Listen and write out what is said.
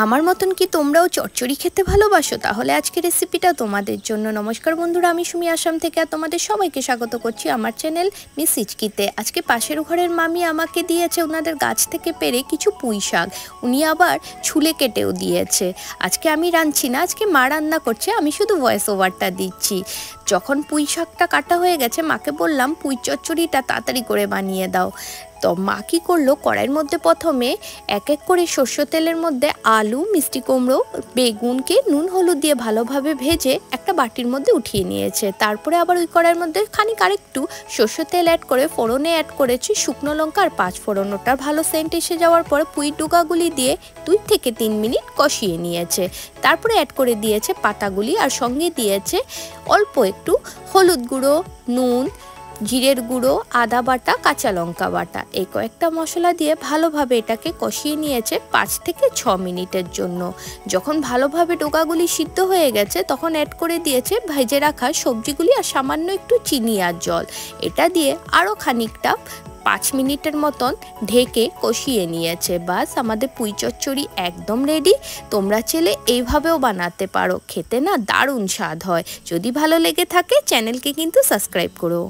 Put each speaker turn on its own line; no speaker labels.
আমার মতন কি তোমরাও চচ্চড়ি খেতে ভালোবাসো? তাহলে আজকের রেসিপিটা তোমাদের জন্য। নমস্কার বন্ধুরা, আমি সুমি আসাম থেকে আর তোমাদের সবাইকে স্বাগত করছি আমার চ্যানেল মিস হিচকিতে। আজকে পাশের ঘরের মামি আমাকে দিয়েছে ওনাদের গাছ থেকে পেরে কিছু পুঁই শাক। উনি আবার ছুলে কেটেও দিয়েছে। আজকে আমি রাঁধছি না, আজকে মা রান্না করছে, আমি শুধু ভয়েস ওভারটা দিচ্ছি। যখন পুঁই শাকটা কাটা হয়ে গেছে মাকে বললাম পুঁই চচ্চড়িটা তাড়াতাড়ি করে বানিয়ে দাও। তো মা কী করলো, কড়াইয়ের মধ্যে প্রথমে এক এক করে সর্ষের তেলের মধ্যে আলু, মিষ্টি কুমড়ো, বেগুনকে নুন হলুদ দিয়ে ভালোভাবে ভেজে একটা বাটির মধ্যে উঠিয়ে নিয়েছে। তারপরে আবার ওই কড়াইয়ের মধ্যে খানিক আরেকটু সর্ষের তেল অ্যাড করে ফোড়নে অ্যাড করেছি শুকনো লঙ্কা আর 5 ফোড়ন। ওটার ভালো সেন্ট এসে যাওয়ার পরে পুঁই ডুগাগুলি দিয়ে 2 থেকে 3 মিনিট কষিয়ে নিয়েছে। তারপরে অ্যাড করে দিয়েছে পাতাগুলি আর সঙ্গে দিয়েছে অল্প একটু হলুদ গুঁড়ো, নুন, জিরের গুঁড়ো, আদা বাটা, কাঁচা লঙ্কা বাটা, এই কয়েকটা মশলা দিয়ে ভালোভাবে এটাকে কষিয়ে নিয়েছে 5 থেকে 6 মিনিটের জন্য। যখন ভালোভাবে ডোকাগুলি সিদ্ধ হয়ে গেছে তখন অ্যাড করে দিয়েছে ভেজে রাখা সবজিগুলি আর সামান্য একটু চিনি আর জল। এটা দিয়ে আরও খানিকটা 5 মিনিটের মতন ঢেকে কষিয়ে নিয়েছে। বাস, আমাদের পুঁই চচ্চড়ি একদম রেডি। তোমরা চাইলে এইভাবেও বানাতে পারো, খেতে না দারুণ স্বাদ হয়। যদি ভালো লেগে থাকে চ্যানেলকে কিন্তু সাবস্ক্রাইব করো।